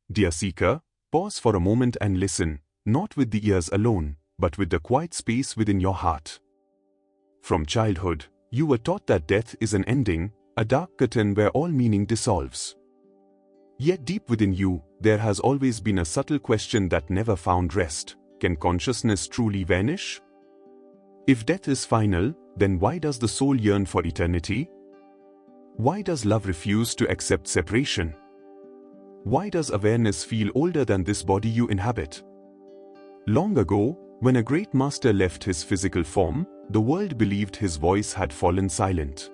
Dear seeker, pause for a moment and listen, not with the ears alone, but with the quiet space within your heart. From childhood, you were taught that death is an ending, a dark curtain where all meaning dissolves. Yet deep within you, there has always been a subtle question that never found rest. Can consciousness truly vanish? If death is final, then why does the soul yearn for eternity? Why does love refuse to accept separation? Why does awareness feel older than this body you inhabit? Long ago, when a great master left his physical form, the world believed his voice had fallen silent.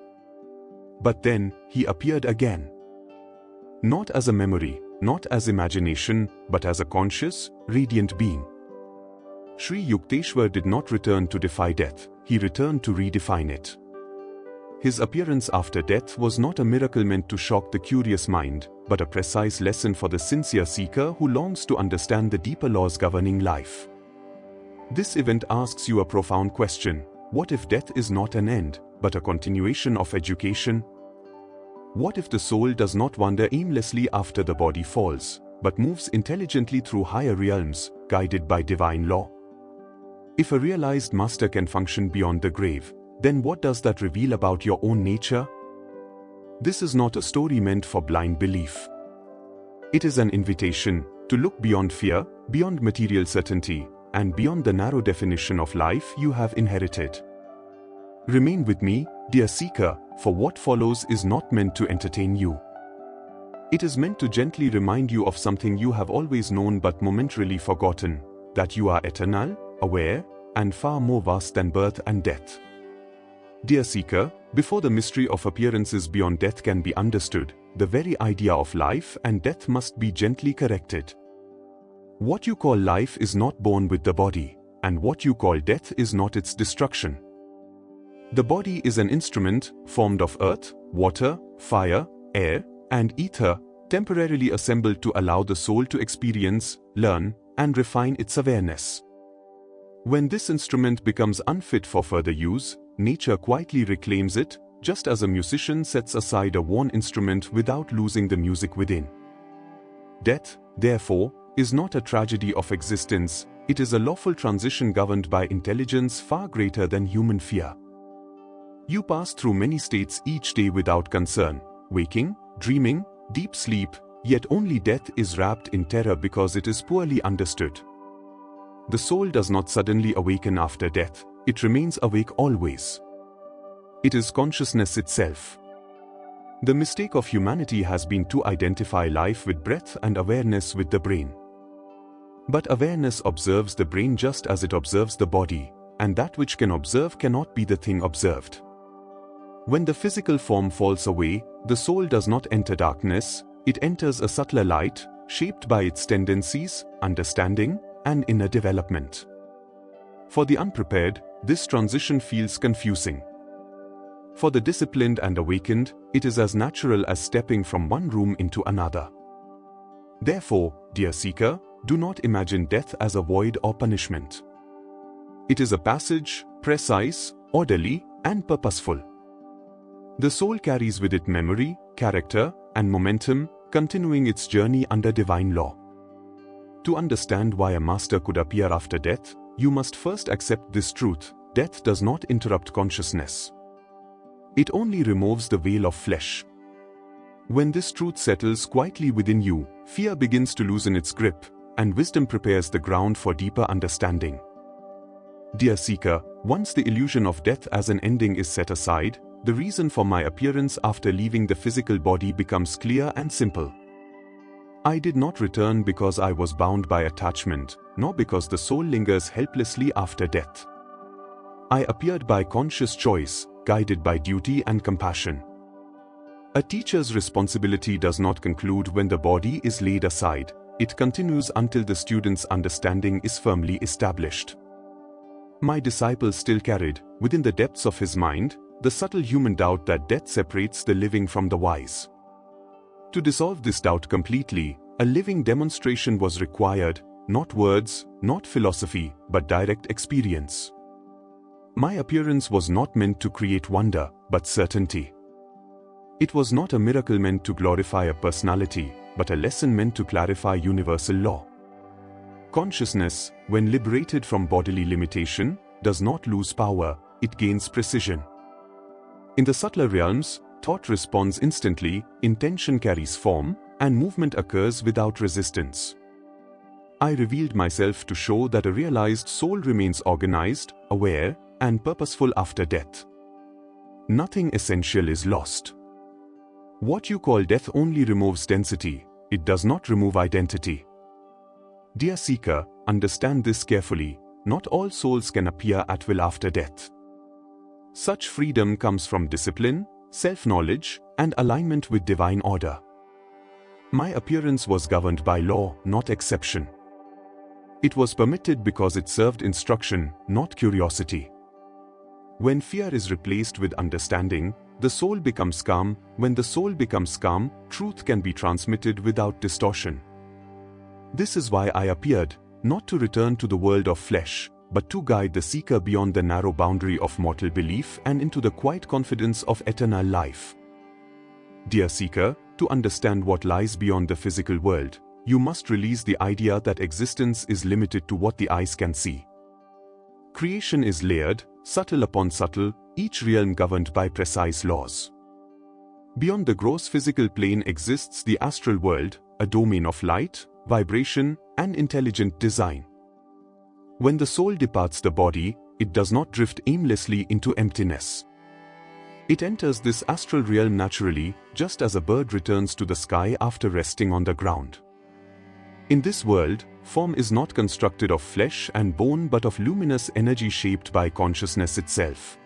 But then, he appeared again. Not as a memory, not as imagination, but as a conscious, radiant being. Shri Yukteshwar did not return to defy death, he returned to redefine it. His appearance after death was not a miracle meant to shock the curious mind, but a precise lesson for the sincere seeker who longs to understand the deeper laws governing life. This event asks you a profound question: what if death is not an end, but a continuation of education? What if the soul does not wander aimlessly after the body falls, but moves intelligently through higher realms, guided by divine law? If a realized master can function beyond the grave, then what does that reveal about your own nature? This is not a story meant for blind belief. It is an invitation to look beyond fear, beyond material certainty, and beyond the narrow definition of life you have inherited. Remain with me, dear seeker, for what follows is not meant to entertain you. It is meant to gently remind you of something you have always known but momentarily forgotten, that you are eternal, aware, and far more vast than birth and death. Dear seeker, before the mystery of appearances beyond death can be understood, the very idea of life and death must be gently corrected. What you call life is not born with the body, and what you call death is not its destruction. The body is an instrument formed of earth, water, fire, air, and ether, temporarily assembled to allow the soul to experience, learn, and refine its awareness. When this instrument becomes unfit for further use, nature quietly reclaims it, just as a musician sets aside a worn instrument without losing the music within. Death, therefore, is not a tragedy of existence, it is a lawful transition governed by intelligence far greater than human fear. You pass through many states each day without concern, waking, dreaming, deep sleep, yet only death is wrapped in terror because it is poorly understood. The soul does not suddenly awaken after death, it remains awake always. It is consciousness itself. The mistake of humanity has been to identify life with breath and awareness with the brain. But awareness observes the brain just as it observes the body, and that which can observe cannot be the thing observed. When the physical form falls away, the soul does not enter darkness, it enters a subtler light, shaped by its tendencies, understanding, and inner development. For the unprepared, this transition feels confusing. For the disciplined and awakened, it is as natural as stepping from one room into another. Therefore, dear seeker, do not imagine death as a void or punishment. It is a passage, precise, orderly, and purposeful. The soul carries with it memory, character, and momentum, continuing its journey under divine law. To understand why a master could appear after death, you must first accept this truth: death does not interrupt consciousness. It only removes the veil of flesh. When this truth settles quietly within you, fear begins to loosen its grip, and wisdom prepares the ground for deeper understanding. Dear seeker, once the illusion of death as an ending is set aside, the reason for my appearance after leaving the physical body becomes clear and simple. I did not return because I was bound by attachment, nor because the soul lingers helplessly after death. I appeared by conscious choice, guided by duty and compassion. A teacher's responsibility does not conclude when the body is laid aside, it continues until the student's understanding is firmly established. My disciple still carried, within the depths of his mind, the subtle human doubt that death separates the living from the wise. To dissolve this doubt completely, a living demonstration was required, not words, not philosophy, but direct experience. My appearance was not meant to create wonder, but certainty. It was not a miracle meant to glorify a personality, but a lesson meant to clarify universal law. Consciousness, when liberated from bodily limitation, does not lose power, it gains precision. In the subtler realms, thought responds instantly, intention carries form, and movement occurs without resistance. I revealed myself to show that a realized soul remains organized, aware, and purposeful after death. Nothing essential is lost. What you call death only removes density, it does not remove identity. Dear seeker, understand this carefully, not all souls can appear at will after death. Such freedom comes from discipline, self-knowledge, and alignment with divine order. My appearance was governed by law, not exception. It was permitted because it served instruction, not curiosity. When fear is replaced with understanding, the soul becomes calm. When the soul becomes calm, truth can be transmitted without distortion. This is why I appeared, not to return to the world of flesh, but to guide the seeker beyond the narrow boundary of mortal belief and into the quiet confidence of eternal life. Dear seeker, to understand what lies beyond the physical world, you must release the idea that existence is limited to what the eyes can see. Creation is layered, subtle upon subtle, each realm governed by precise laws. Beyond the gross physical plane exists the astral world, a domain of light, vibration, and intelligent design. When the soul departs the body, it does not drift aimlessly into emptiness. It enters this astral realm naturally, just as a bird returns to the sky after resting on the ground. In this world, form is not constructed of flesh and bone but of luminous energy shaped by consciousness itself.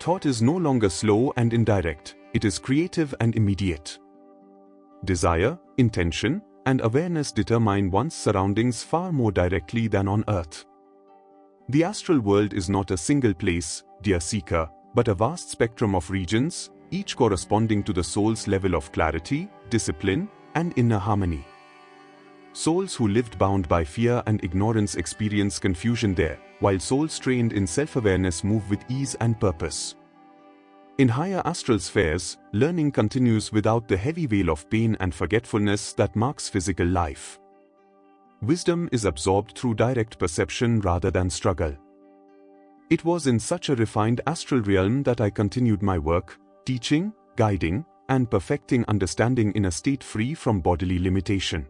Thought is no longer slow and indirect, it is creative and immediate. Desire, intention, and awareness determine one's surroundings far more directly than on earth. The astral world is not a single place, dear seeker, but a vast spectrum of regions, each corresponding to the soul's level of clarity, discipline, and inner harmony. Souls who lived bound by fear and ignorance experience confusion there, while souls trained in self-awareness move with ease and purpose. In higher astral spheres, learning continues without the heavy veil of pain and forgetfulness that marks physical life. Wisdom is absorbed through direct perception rather than struggle. It was in such a refined astral realm that I continued my work, teaching, guiding, and perfecting understanding in a state free from bodily limitation.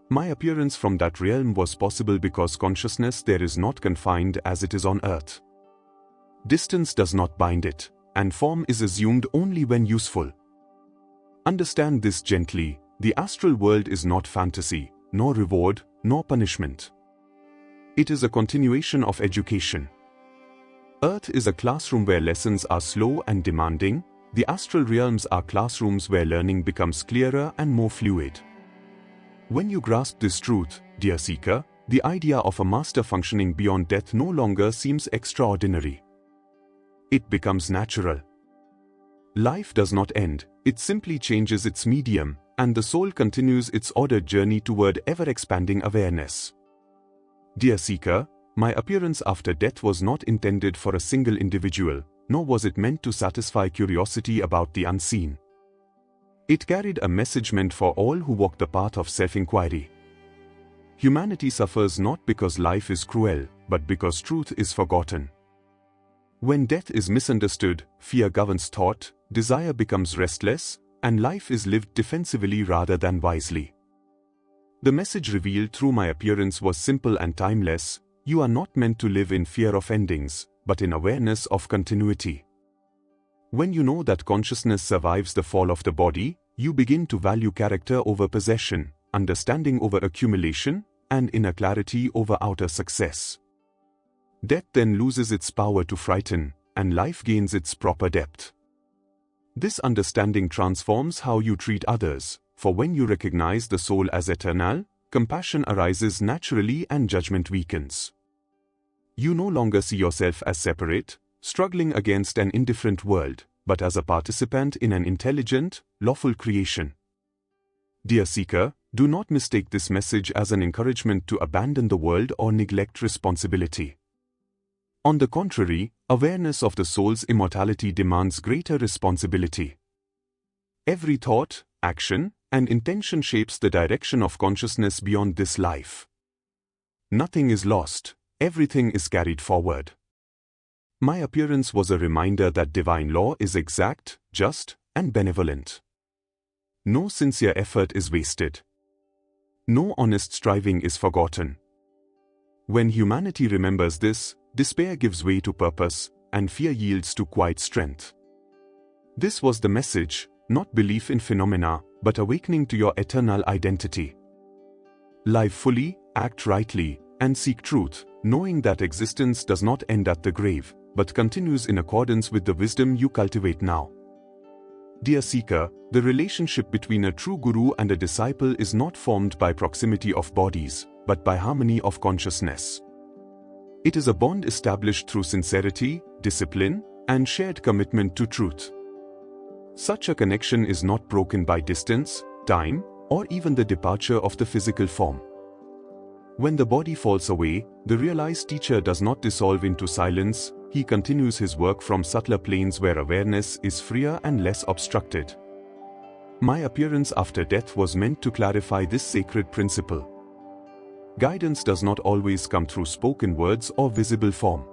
My appearance from that realm was possible because consciousness there is not confined as it is on earth. Distance does not bind it, and form is assumed only when useful. Understand this gently, the astral world is not fantasy, nor reward, nor punishment. It is a continuation of education. Earth is a classroom where lessons are slow and demanding, the astral realms are classrooms where learning becomes clearer and more fluid. When you grasp this truth, dear seeker, the idea of a master functioning beyond death no longer seems extraordinary. It becomes natural. Life does not end, it simply changes its medium, and the soul continues its ordered journey toward ever-expanding awareness. Dear seeker, my appearance after death was not intended for a single individual, nor was it meant to satisfy curiosity about the unseen. It carried a message meant for all who walk the path of self-inquiry. Humanity suffers not because life is cruel, but because truth is forgotten. When death is misunderstood, fear governs thought, desire becomes restless, and life is lived defensively rather than wisely. The message revealed through my appearance was simple and timeless: you are not meant to live in fear of endings, but in awareness of continuity. When you know that consciousness survives the fall of the body, you begin to value character over possession, understanding over accumulation, and inner clarity over outer success. Death then loses its power to frighten, and life gains its proper depth. This understanding transforms how you treat others, for when you recognize the soul as eternal, compassion arises naturally and judgment weakens. You no longer see yourself as separate, struggling against an indifferent world, but as a participant in an intelligent, lawful creation. Dear seeker, do not mistake this message as an encouragement to abandon the world or neglect responsibility. On the contrary, awareness of the soul's immortality demands greater responsibility. Every thought, action, and intention shapes the direction of consciousness beyond this life. Nothing is lost, everything is carried forward. My appearance was a reminder that divine law is exact, just, and benevolent. No sincere effort is wasted. No honest striving is forgotten. When humanity remembers this, despair gives way to purpose, and fear yields to quiet strength. This was the message, not belief in phenomena, but awakening to your eternal identity. Live fully, act rightly, and seek truth, knowing that existence does not end at the grave, but continues in accordance with the wisdom you cultivate now. Dear seeker, the relationship between a true guru and a disciple is not formed by proximity of bodies, but by harmony of consciousness. It is a bond established through sincerity, discipline, and shared commitment to truth. Such a connection is not broken by distance, time, or even the departure of the physical form. When the body falls away, the realized teacher does not dissolve into silence, he continues his work from subtler planes where awareness is freer and less obstructed. My appearance after death was meant to clarify this sacred principle. Guidance does not always come through spoken words or visible form.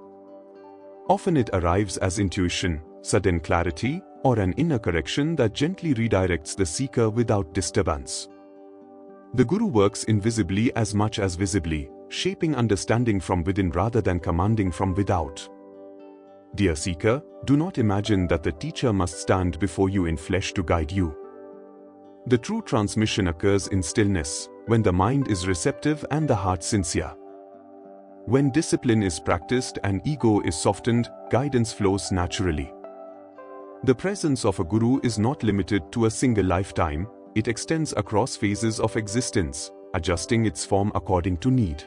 Often it arrives as intuition, sudden clarity, or an inner correction that gently redirects the seeker without disturbance. The Guru works invisibly as much as visibly, shaping understanding from within rather than commanding from without. Dear seeker, do not imagine that the teacher must stand before you in flesh to guide you. The true transmission occurs in stillness, when the mind is receptive and the heart sincere. When discipline is practiced and ego is softened, guidance flows naturally. The presence of a guru is not limited to a single lifetime, it extends across phases of existence, adjusting its form according to need.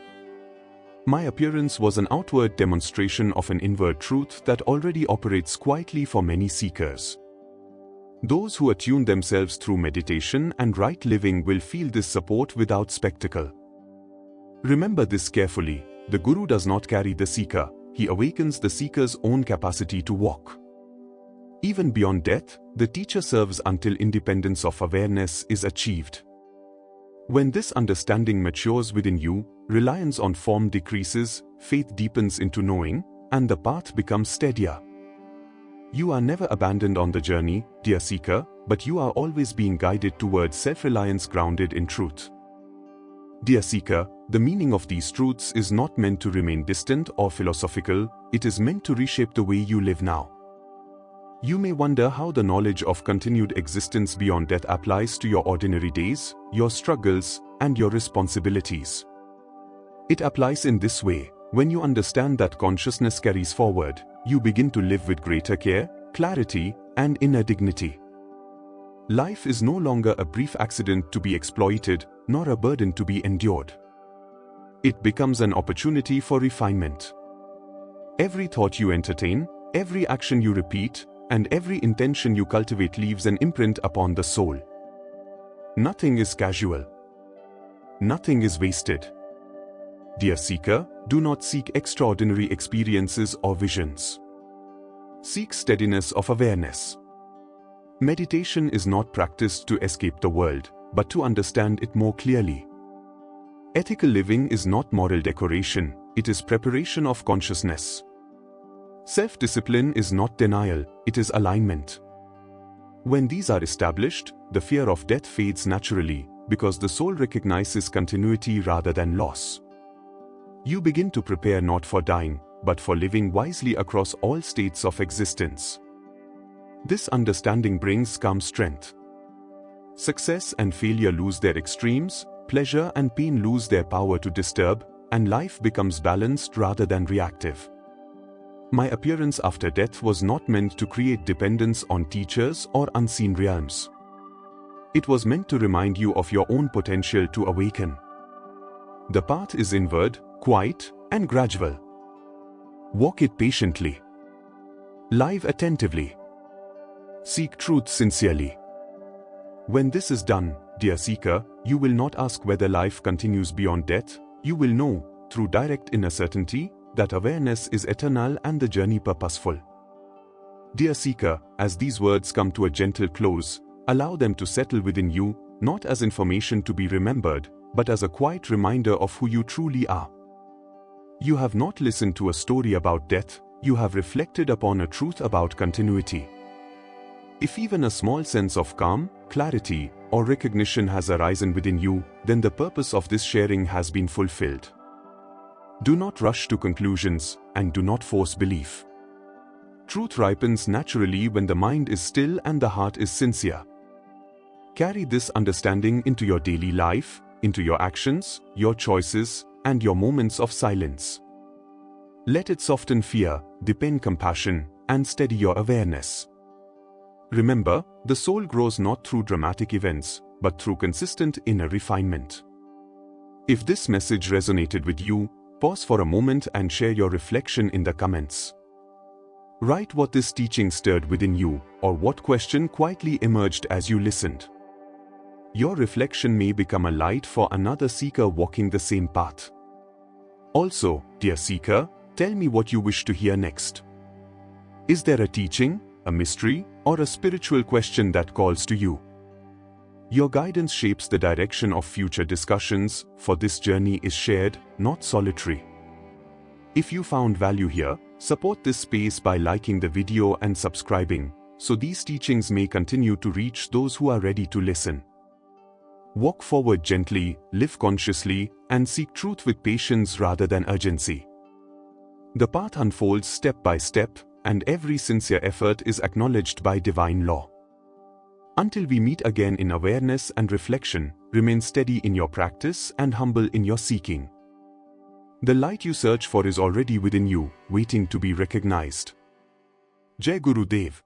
My appearance was an outward demonstration of an inward truth that already operates quietly for many seekers. Those who attune themselves through meditation and right living will feel this support without spectacle. Remember this carefully, the Guru does not carry the seeker, he awakens the seeker's own capacity to walk. Even beyond death, the teacher serves until independence of awareness is achieved. When this understanding matures within you, reliance on form decreases, faith deepens into knowing, and the path becomes steadier. You are never abandoned on the journey, dear seeker, but you are always being guided towards self-reliance grounded in truth. Dear seeker, the meaning of these truths is not meant to remain distant or philosophical, it is meant to reshape the way you live now. You may wonder how the knowledge of continued existence beyond death applies to your ordinary days, your struggles, and your responsibilities. It applies in this way: when you understand that consciousness carries forward, you begin to live with greater care, clarity, and inner dignity. Life is no longer a brief accident to be exploited, nor a burden to be endured. It becomes an opportunity for refinement. Every thought you entertain, every action you repeat, and every intention you cultivate leaves an imprint upon the soul. Nothing is casual. Nothing is wasted. Dear seeker, do not seek extraordinary experiences or visions. Seek steadiness of awareness. Meditation is not practiced to escape the world, but to understand it more clearly. Ethical living is not moral decoration, it is preparation of consciousness. Self-discipline is not denial, it is alignment. When these are established, the fear of death fades naturally, because the soul recognizes continuity rather than loss. You begin to prepare not for dying, but for living wisely across all states of existence. This understanding brings calm strength. Success and failure lose their extremes, pleasure and pain lose their power to disturb, and life becomes balanced rather than reactive. My appearance after death was not meant to create dependence on teachers or unseen realms. It was meant to remind you of your own potential to awaken. The path is inward, quiet, and gradual. Walk it patiently. Live attentively. Seek truth sincerely. When this is done, dear seeker, you will not ask whether life continues beyond death, you will know, through direct inner certainty, that awareness is eternal and the journey purposeful. Dear seeker, as these words come to a gentle close, allow them to settle within you, not as information to be remembered, but as a quiet reminder of who you truly are. You have not listened to a story about death, you have reflected upon a truth about continuity. If even a small sense of calm, clarity, or recognition has arisen within you, then the purpose of this sharing has been fulfilled. Do not rush to conclusions, and do not force belief. Truth ripens naturally when the mind is still and the heart is sincere. Carry this understanding into your daily life, into your actions, your choices, and your moments of silence. Let it soften fear, deepen compassion, and steady your awareness. Remember, the soul grows not through dramatic events, but through consistent inner refinement. If this message resonated with you, pause for a moment and share your reflection in the comments. Write what this teaching stirred within you, or what question quietly emerged as you listened. Your reflection may become a light for another seeker walking the same path. Also, dear seeker, tell me what you wish to hear next. Is there a teaching, a mystery, or a spiritual question that calls to you? Your guidance shapes the direction of future discussions, for this journey is shared, not solitary. If you found value here, support this space by liking the video and subscribing, so these teachings may continue to reach those who are ready to listen. Walk forward gently, live consciously, and seek truth with patience rather than urgency. The path unfolds step by step, and every sincere effort is acknowledged by divine law. Until we meet again in awareness and reflection, remain steady in your practice and humble in your seeking. The light you search for is already within you, waiting to be recognized. Jai Gurudev.